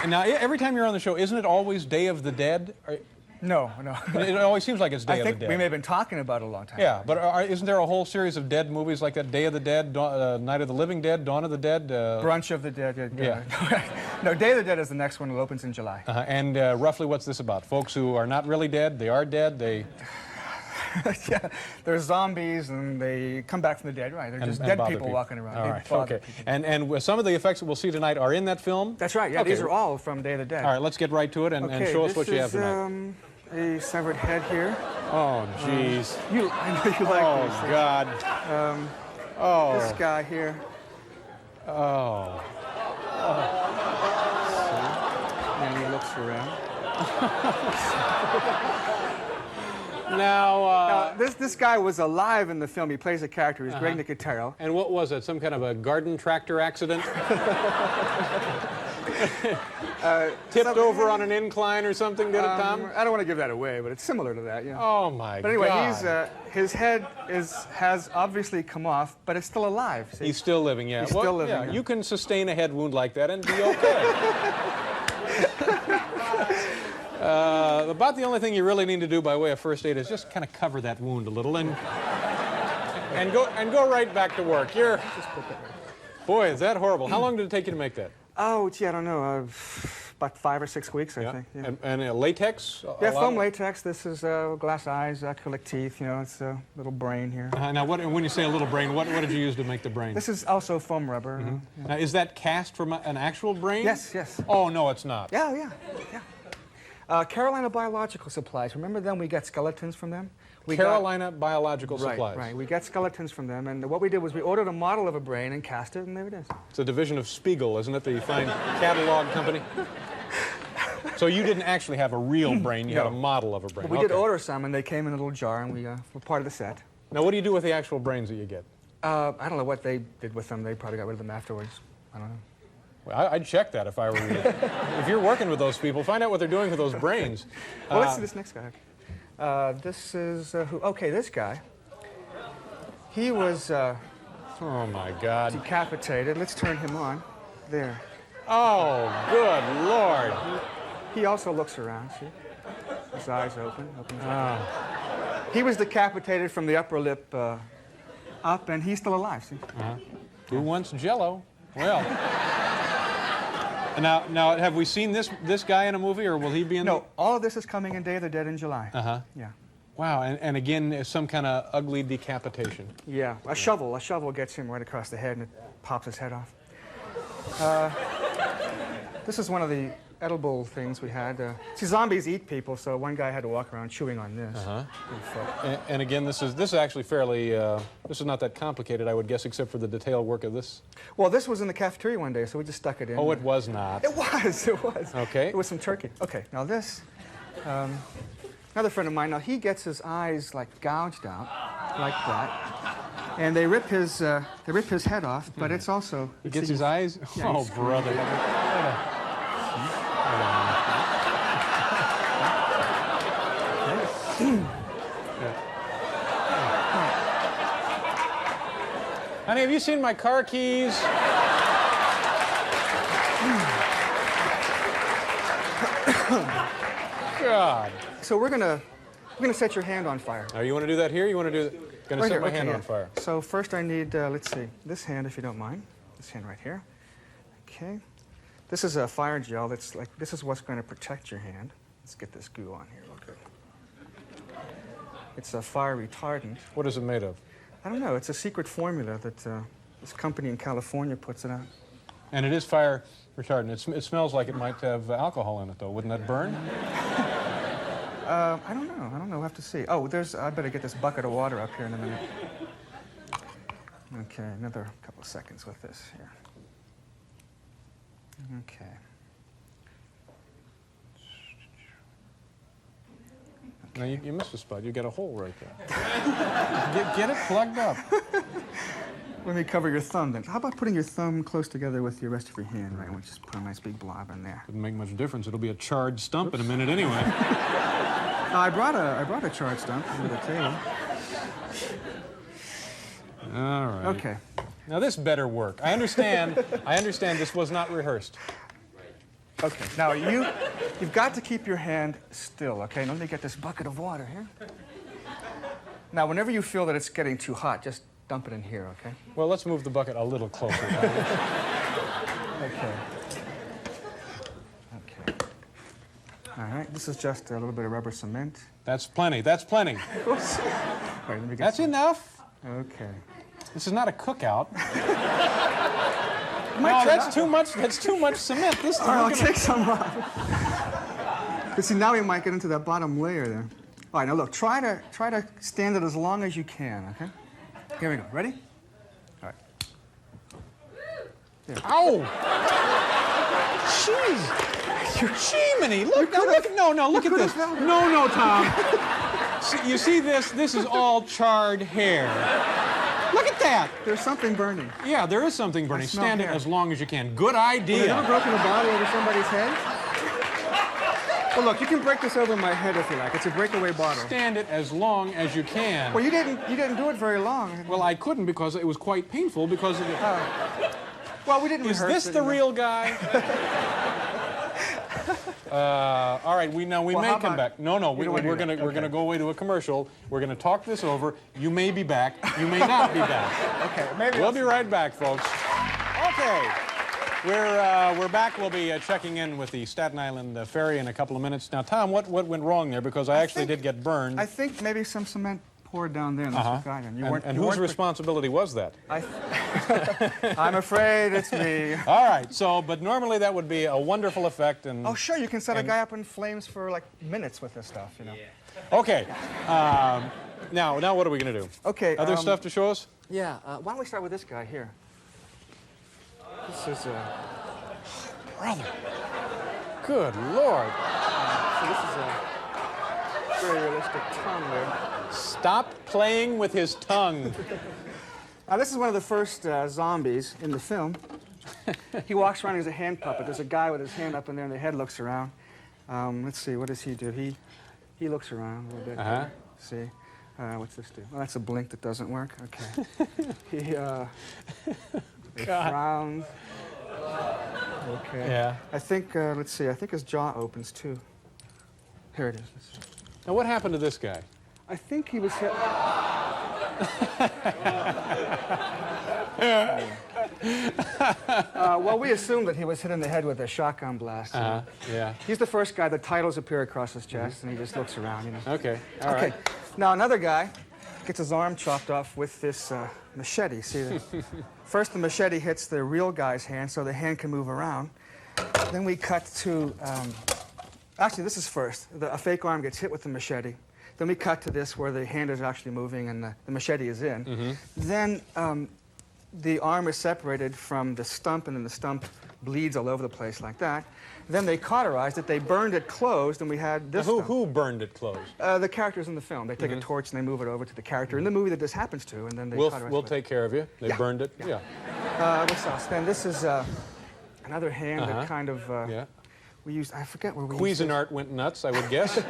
Now, every time you're on the show, isn't it always Day of the Dead? No. It always seems like it's Day of the Dead. I think we may have been talking about it a long time Yeah, ago. but isn't there a whole series of dead movies like that? Day of the Dead, Night of the Living Dead, Dawn of the Dead? Brunch of the Dead. Yeah. No, Day of the Dead is the next one. It opens in July. And roughly what's this about? Folks who are not really dead, they are dead, they... Yeah, they're zombies and they come back from the dead, right? They're just dead people walking around. All right, okay. And some of the effects that we'll see tonight are in that film? That's right, yeah, these are all from Day of the Dead. All right, let's get right to it and show us what you have tonight. A severed head here. Oh, jeez. I know you like these things. Oh, God. This guy here. Oh. And he looks around. Now, this guy was alive in the film. He plays a character. He's Greg Nicotero. And what was it? Some kind of a garden tractor accident? Tipped over on an incline or something, did it, Tom? I don't want to give that away, but it's similar to that, yeah. Oh, my God. But anyway, his head has obviously come off, but it's still alive. See? He's still living, yeah. He's still living, yeah. yeah. You can sustain a head wound like that and be okay. About the only thing you really need to do by way of first aid is just kind of cover that wound a little and go right back to work. Boy, is that horrible. How long did it take you to make that? Oh, gee, I don't know. About 5 or 6 weeks, I think. Yeah. And latex? Yeah, foam latex. This is glass eyes, acrylic teeth. You know, it's a little brain here. Now, when you say a little brain, what did you use to make the brain? This is also foam rubber. Mm-hmm. Now, is that cast from an actual brain? Yes. Oh, no, it's not. Yeah. Carolina Biological Supplies. Remember them? We got skeletons from them. Carolina Biological Supplies. Right. We got skeletons from them, and what we did was we ordered a model of a brain and cast it, and there it is. It's a division of Spiegel, isn't it? The fine catalog company. So you didn't actually have a real brain, you had a model of a brain. But we did order some, and they came in a little jar, and we were part of the set. Now, what do you do with the actual brains that you get? I don't know what they did with them. They probably got rid of them afterwards. I don't know. Well, I'd check that if I were you. If you're working with those people, find out what they're doing with those brains. Well, let's see this next guy. This is who? Okay, this guy. He was oh my God, decapitated. Let's turn him on. There. Oh, good Lord. He also looks around. See, his eyes open. He was decapitated from the upper lip up, and he's still alive. See. Who wants Jell-O? Well. Now, have we seen this guy in a movie, or will he be in? No, all of this is coming in Day of the Dead in July. Yeah. Wow, and again, some kind of ugly decapitation. Yeah, a shovel gets him right across the head, and it pops his head off. This is one of the edible things we had. See, zombies eat people, so one guy had to walk around chewing on this. And again, this is actually fairly, this is not that complicated, I would guess, except for the detail work of this. Well, this was in the cafeteria one day, so we just stuck it in. Oh, it was not. It was. Okay. It was some turkey. Okay, now this, another friend of mine, now he gets his eyes like gouged out, like that. And they rip his head off, but it's also... He gets his eyes? Yeah, oh, brother. Honey, have you seen my car keys? God. So we're gonna set your hand on fire. Oh, you want to do that here? You want to do? Gonna set my hand on fire. So first I need, let's see, this hand, if you don't mind. This hand right here. Okay. This is a fire gel. That's like, this is what's going to protect your hand. Let's get this goo on here real good. It's a fire retardant. What is it made of? I don't know. It's a secret formula that this company in California puts it out. And it is fire retardant. It smells like it might have alcohol in it, though. Wouldn't that burn? I don't know. We'll have to see. Oh, I better get this bucket of water up here in a minute. Okay, another couple of seconds with this here. Okay. Now, you missed a spot. You got a hole right there. Get it plugged up. Let me cover your thumb then. How about putting your thumb close together with the rest of your hand, right? We'll just put a nice big blob in there. Doesn't make much difference. It'll be a charred stump in a minute anyway. I brought a charred stump under the table. All right. Okay. Now this better work. I understand this was not rehearsed. Okay, now you've got to keep your hand still, okay? Now let me get this bucket of water here. Now, whenever you feel that it's getting too hot, just dump it in here, okay? Well, let's move the bucket a little closer. Okay. Okay. All right, this is just a little bit of rubber cement. That's plenty. That's plenty. Wait, let me get That's some. enough. Okay. This is not a cookout. Might No, turn that's out- too much. That's too much cement. This All right, I'll is take some off. But see, now we might get into that bottom layer there. All right, now look, try to stand it as long as you can, okay? Here we go. Ready? All right. Ow! Jeez! Jiminy, look! Now look! No, look at this! No, Tom. You see this? This is all charred hair. Look at that! There's something burning. Yeah, there is something burning. smell Stand it hair. as long as you can. Good Have you ever idea. broken a bottle over somebody's head? Well, look, you can break this over my head if you like. It's a breakaway bottle. Stand it as long as you can. Well, you didn't do it very long. Well, I couldn't because it was quite painful because of the... Well, we didn't Is rehearse this it, the you know. real guy? All right, we Well, may how come about- back. No, You we're don't wanna do gonna that. we're gonna go away to a commercial. We're gonna talk this over. You may be back. You may not be back. Okay, maybe We'll be right back, folks. Okay, we're back. We'll be checking in with the Staten Island ferry in a couple of minutes. Now, Tom, what went wrong there? Because I actually did get burned. I think maybe some cement poured down there and that's what got you. And whose responsibility was that? I'm afraid it's me. All right. So, but normally that would be a wonderful effect. And Oh, sure, you can set a guy up in flames for like minutes with this stuff, you know. okay. Now what are we gonna do? Okay. Other stuff to show us? Yeah. Why don't we start with this guy here? This is Brother. Good Lord. so this is a very realistic tongue there. Stop playing with his tongue. Now, this is one of the first zombies in the film. He walks around as a hand puppet. There's a guy with his hand up in there, and the head looks around. Let's see, what does he do? He looks around a little bit. Uh-huh. See, what's this do? Well, that's a blink that doesn't work. Okay. He frowns. Okay. Yeah. I think, let's see, I think his jaw opens too. Here it is. Now what happened to this guy? I think he was hit. Well, we assumed that he was hit in the head with a shotgun blast. Yeah. He's the first guy. The titles appear across his chest, and he just looks around, you know. Okay. All Okay. right. Now another guy gets his arm chopped off with this machete. See, first the machete hits the real guy's hand, so the hand can move around. Then we cut to. Actually, this is first. A fake arm gets hit with the machete. Then we cut to this where the hand is actually moving and the machete is in. Then the arm is separated from the stump, and then the stump bleeds all over the place like that. Then they cauterized it, they burned it closed, and we had this stump. Who burned it closed? The characters in the film. They take a torch and they move it over to the character in the movie that this happens to, and then they cauterize We'll it. take care of you. They burned it. Yeah. What's else? Then this is another hand that kind of Yeah. we used. I forget where we used it. Cuisinart went nuts, I would guess.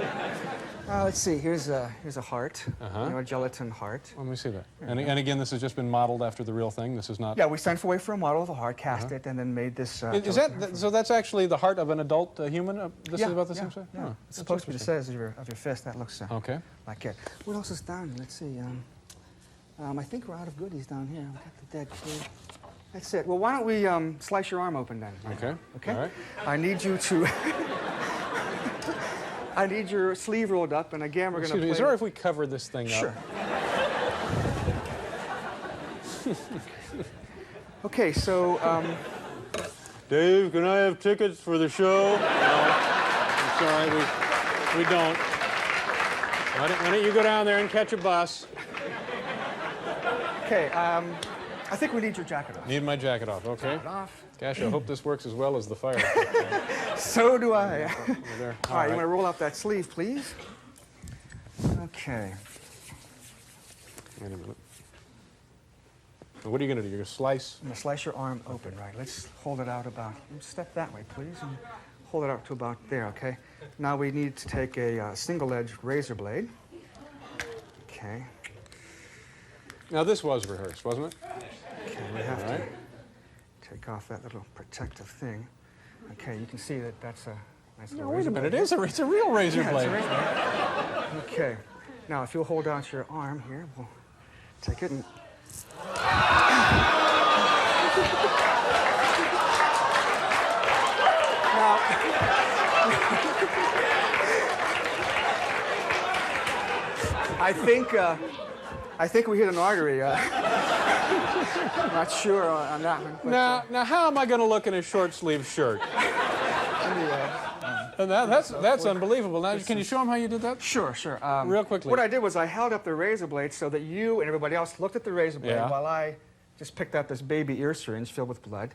Let's see. Here's a heart. You know, a gelatin heart. Let me see that. And again, this has just been modeled after the real thing. This is not. Yeah, we sent away for a model of a heart, cast it, and then made this. Is that so? That's actually the heart of an adult human. This is about the same size. Yeah. Oh, It's that's supposed to be the interesting. size of your fist. That looks Okay. like it. What else is down here? Let's see. I think we're out of goodies down here. We got the dead kid. That's it. Well, why don't we slice your arm open then? Okay. Okay. All right. I need you to. I need your sleeve rolled up, and again we're going to. Excuse me. Is it all right if we cover this thing up? Sure. Okay, so Dave, can I have tickets for the show? No. I'm sorry, we don't. Why don't you go down there and catch a bus? okay, I think we need your jacket off. Need my jacket off, okay? Off. Gosh, I hope this works as well as the fire. So do I. Over there. All right, you want to roll up that sleeve, please? Okay. Wait a minute. So what are you going to do? You're going to slice? I'm going to slice your arm open, right? Let's hold it out about. Step that way, please, and hold it out to about there, okay? Now we need to take a single-edged razor blade. Okay. Now this was rehearsed, wasn't it? Okay, we have All right. to take off that little protective thing. Okay, you can see that that's a nice little No, wait razor a minute. blade. It's a real razor Yeah, it's blade. a razor blade. Okay. Now, if you'll hold out your arm here, we'll take it and... Now, I think we hit an artery. I'm not sure on that one. But, Now, how am I going to look in a short-sleeved shirt? And that's unbelievable. Now, can you show them how you did that? Sure. Real quickly. What I did was I held up the razor blade so that you and everybody else looked at the razor blade Yeah. while I just picked out this baby ear syringe filled with blood.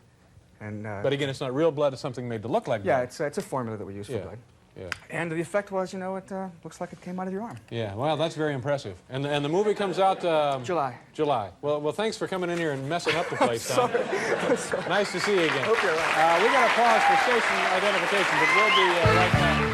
And But again, it's not real blood. It's something made to look like yeah, blood. it's a formula that we use for blood. Yeah. And the effect was, you know, it looks like it came out of your arm. Yeah. Well, that's very impressive. And the movie comes out July. July. Well, thanks for coming in here and messing up the place, Tom. Sorry. Nice to see you again. Hope you're right. We got to pause for station identification, but we'll be right back.